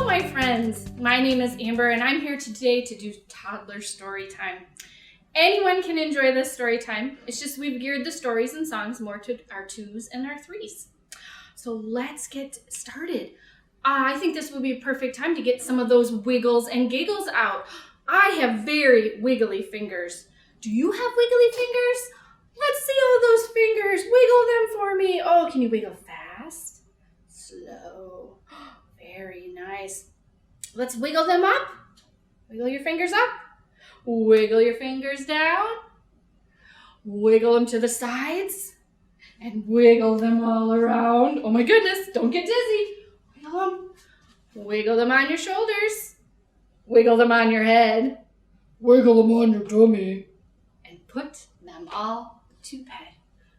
my friends. My name is Amber, and I'm here today to do Toddler Storytime. Anyone can enjoy this story time. It's just we've geared the stories and songs more to our 2s and our 3s. So let's get started. I think this would be a perfect time to get some of those wiggles and giggles out. I have very wiggly fingers. Do you have wiggly fingers? Let's see all those fingers. Wiggle them for me. Oh, can you wiggle fast? Slow. Very nice. Let's wiggle them up. Wiggle your fingers up. Wiggle your fingers down. Wiggle them to the sides. And wiggle them all around. Oh my goodness, don't get dizzy. Wiggle them. Wiggle them on your shoulders. Wiggle them on your head. Wiggle them on your tummy. And put them all to bed.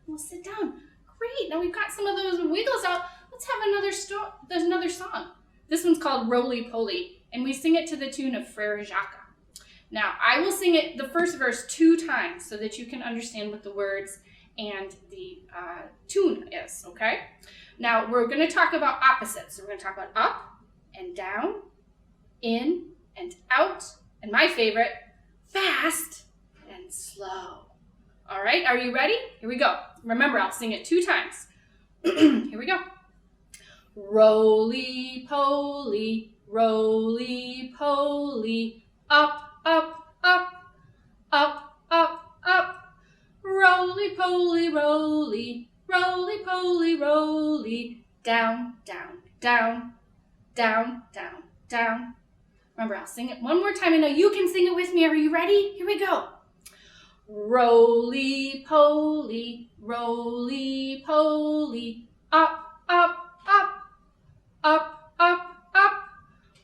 We'll sit down. Great, now we've got some of those wiggles out. Let's have another song. This one's called Roly Poly, and we sing it to the tune of Frere Jacques. Now, I will sing it the first verse 2 times so that you can understand what the words and the tune is, okay? Now, we're going to talk about opposites. So we're going to talk about up and down, in and out, and my favorite, fast and slow. All right, are you ready? Here we go. Remember, I'll sing it 2 times. Here we go. Roly poly, roly poly, up, up, up, up, up, up. Roly poly, roly, roly poly, roly, down, down, down, down, down, down. Remember, I'll sing it one more time, and now you can sing it with me. Are you ready? Here we go. Roly poly, roly poly, up, up, up, up, up, up.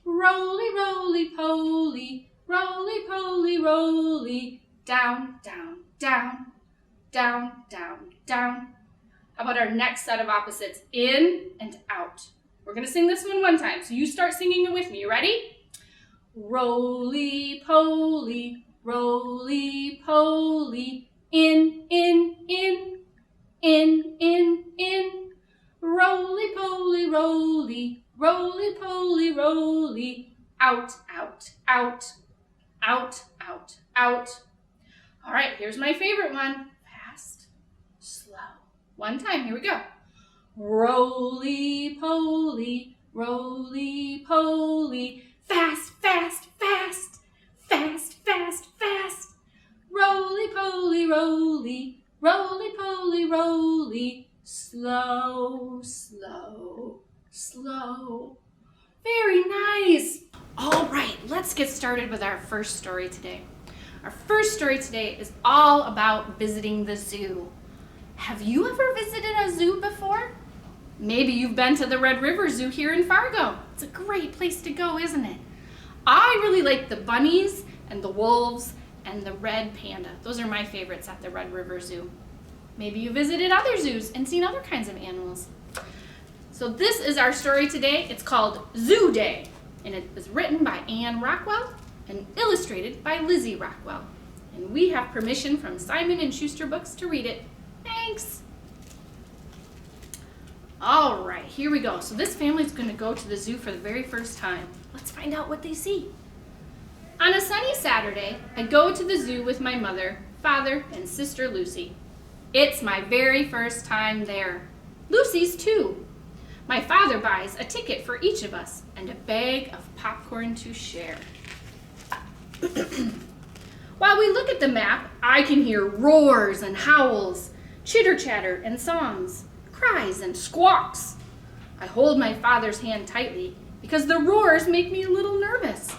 Roly, roly poly, roly poly, roly, down, down, down, down, down, down. How about our next set of opposites, in and out? We're going to sing this one time, so you start singing it with me. You ready? Roly poly, roly poly, in, in, in, in, in, in. Roly poly, roly, roly poly, roly, out, out, out, out, out, out. All right, here's my favorite one. Fast, slow. One time, here we go. Roly poly, roly poly, fast, fast, fast, fast, fast, fast. Roly poly, roly, roly poly, roly, slow, slow, slow. Very nice. All right, let's get started with our first story today. Our first story today is all about visiting the zoo. Have you ever visited a zoo before? Maybe you've been to the Red River Zoo here in Fargo. It's a great place to go, isn't it? I really like the bunnies and the wolves and the red panda. Those are my favorites at the Red River Zoo. Maybe you visited other zoos and seen other kinds of animals. So this is our story today. It's called Zoo Day, and it was written by Anne Rockwell and illustrated by Lizzie Rockwell. And we have permission from Simon & Schuster Books to read it. Thanks. All right, here we go. So this family's going to go to the zoo for the very first time. Let's find out what they see. On a sunny Saturday, I go to the zoo with my mother, father, and sister Lucy. It's my very first time there. Lucy's too. My father buys a ticket for each of us and a bag of popcorn to share. While we look at the map, I can hear roars and howls, chitter-chatter and songs, cries and squawks. I hold my father's hand tightly because the roars make me a little nervous.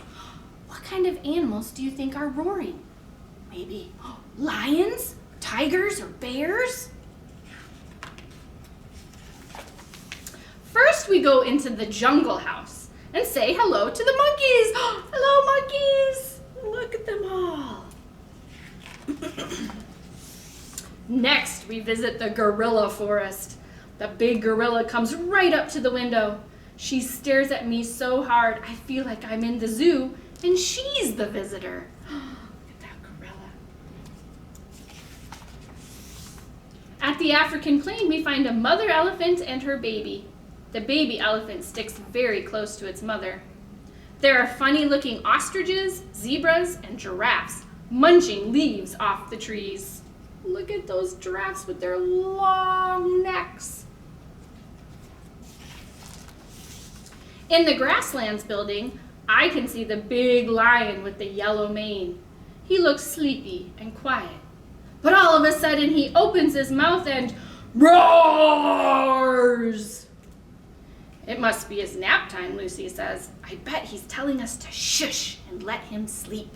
What kind of animals do you think are roaring? Maybe lions, tigers, or bears? First, we go into the jungle house and say hello to the monkeys. Hello, monkeys. Look at them all. Next, we visit the gorilla forest. The big gorilla comes right up to the window. She stares at me so hard, I feel like I'm in the zoo and she's the visitor. Look at that gorilla. At the African plain, we find a mother elephant and her baby. The baby elephant sticks very close to its mother. There are funny-looking ostriches, zebras, and giraffes munching leaves off the trees. Look at those giraffes with their long necks. In the Grasslands building, I can see the big lion with the yellow mane. He looks sleepy and quiet. But all of a sudden he opens his mouth and roars. It must be his nap time, Lucy says. I bet he's telling us to shush and let him sleep.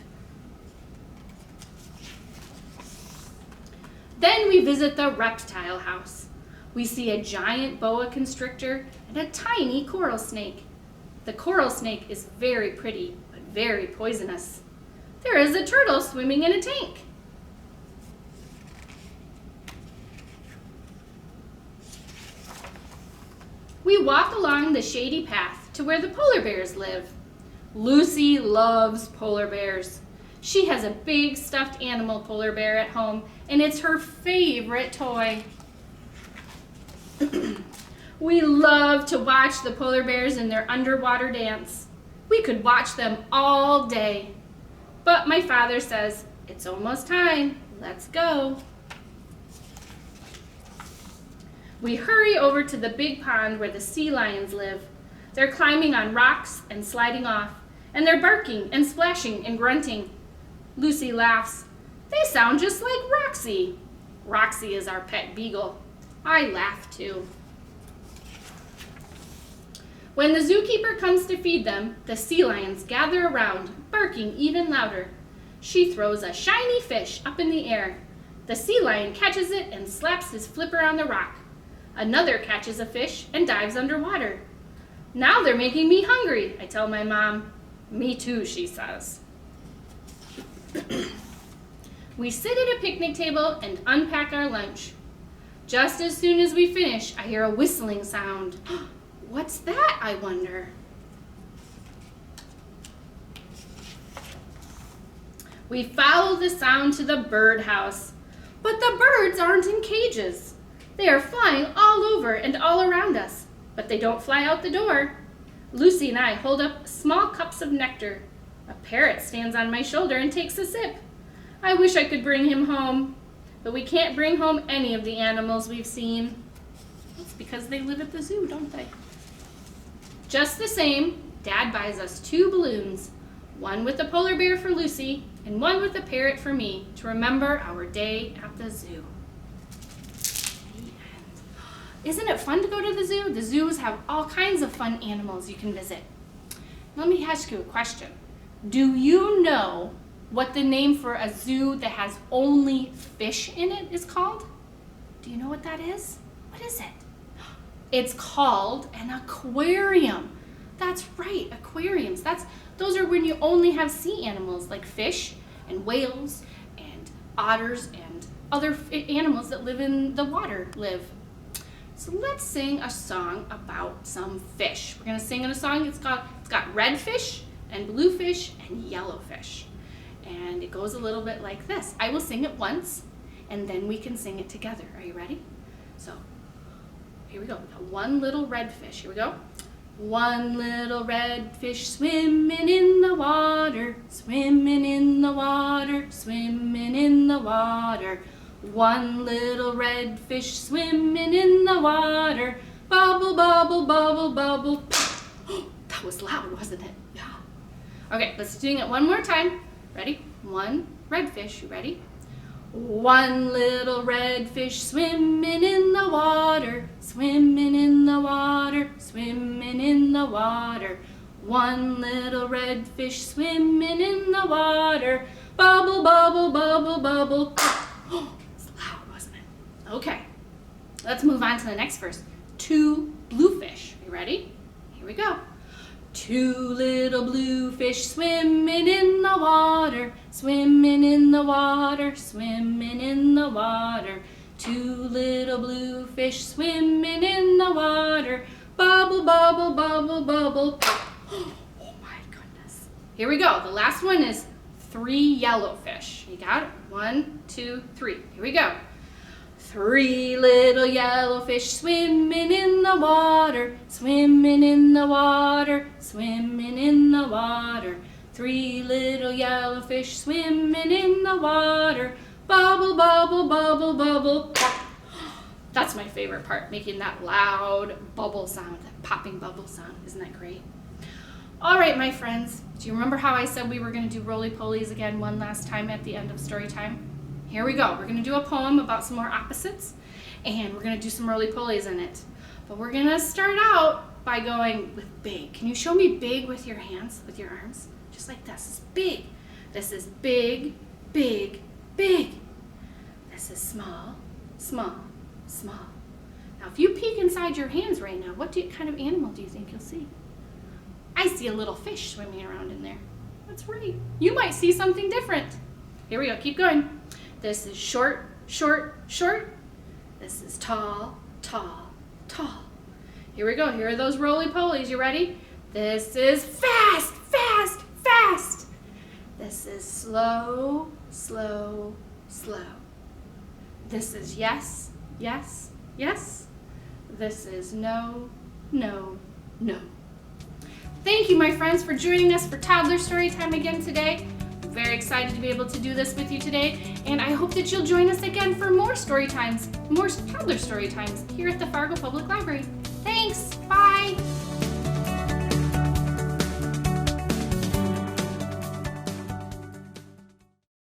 Then we visit the reptile house. We see a giant boa constrictor and a tiny coral snake. The coral snake is very pretty, but very poisonous. There is a turtle swimming in a tank. We walk along the shady path to where the polar bears live. Lucy loves polar bears. She has a big stuffed animal polar bear at home, and it's her favorite toy. We love to watch the polar bears in their underwater dance. We could watch them all day. But my father says, it's almost time, let's go. We hurry over to the big pond where the sea lions live. They're climbing on rocks and sliding off, and they're barking and splashing and grunting. Lucy laughs. They sound just like Roxy. Roxy is our pet beagle. I laugh too. When the zookeeper comes to feed them, the sea lions gather around, barking even louder. She throws a shiny fish up in the air. The sea lion catches it and slaps his flipper on the rock. Another catches a fish and dives underwater. Now they're making me hungry, I tell my mom. Me too, she says. We sit at a picnic table and unpack our lunch. Just as soon as we finish, I hear a whistling sound. What's that, I wonder? We follow the sound to the birdhouse, but the birds aren't in cages. They are flying all over and all around us, but they don't fly out the door. Lucy and I hold up small cups of nectar. A parrot stands on my shoulder and takes a sip. I wish I could bring him home, but we can't bring home any of the animals we've seen. That's because they live at the zoo, don't they? Just the same, Dad buys us 2 balloons, one with a polar bear for Lucy and one with a parrot for me to remember our day at the zoo. The end. Isn't it fun to go to the zoo? The zoos have all kinds of fun animals you can visit. Let me ask you a question. Do you know what the name for a zoo that has only fish in it is called? Do you know what that is? What is it? It's called an aquarium. That's right, aquariums. Those are when you only have sea animals like fish and whales and otters and other animals that live in the water live. So let's sing a song about some fish. We're gonna sing in a song, it's got red fish and blue fish and yellow fish. And it goes a little bit like this. I will sing it once and then we can sing it together. Are you ready? So here we go. We got one little red fish. Here we go. One little red fish swimming in the water, swimming in the water, swimming in the water. One little red fish swimming in the water, bubble, bubble, bubble, bubble. That was loud, wasn't it? Yeah. Okay, let's sing it one more time. Ready? One red fish. You ready? One little red fish swimming in the water, swimming in the water, swimming in the water. One little red fish swimming in the water, bubble, bubble, bubble, bubble. It's loud, wasn't it? Okay, let's move on to the next verse. 2 blue fish. You ready? Here we go. 2 little blue fish swimming in the water, swimming in the water, swimming in the water. 2 little blue fish swimming in the water, bubble, bubble, bubble, bubble. Oh my goodness. Here we go. The last one is 3 yellow fish. You got it? 1, 2, 3. Here we go. 3 little yellow fish swimming in the water, Swimming in the water, swimming in the water. 3 little yellow fish swimming in the water. Bubble, bubble, bubble, bubble, pop. That's my favorite part, making that loud bubble sound, that popping bubble sound. Isn't that great? All right, my friends, do you remember how I said we were going to do roly-polies again one last time at the end of story time? Here we go. We're going to do a poem about some more opposites, and we're going to do some roly-polies in it. But we're going to start out by going with big. Can you show me big with your hands, with your arms? Just like this. This is big. This is big, big, big. This is small, small, small. Now, if you peek inside your hands right now, what kind of animal do you think you'll see? I see a little fish swimming around in there. That's right. You might see something different. Here we go. Keep going. This is short, short, short. This is tall, tall, tall. Here we go. Here are those roly-polies. You ready? This is fast, fast, fast. This is slow, slow, slow. This is yes, yes, yes. This is no, no, no. Thank you, my friends, for joining us for Toddler Storytime again today. I'm very excited to be able to do this with you today, and I hope that you'll join us again for more story times, more Toddler Story Times here at the Fargo Public Library. Thanks. Bye.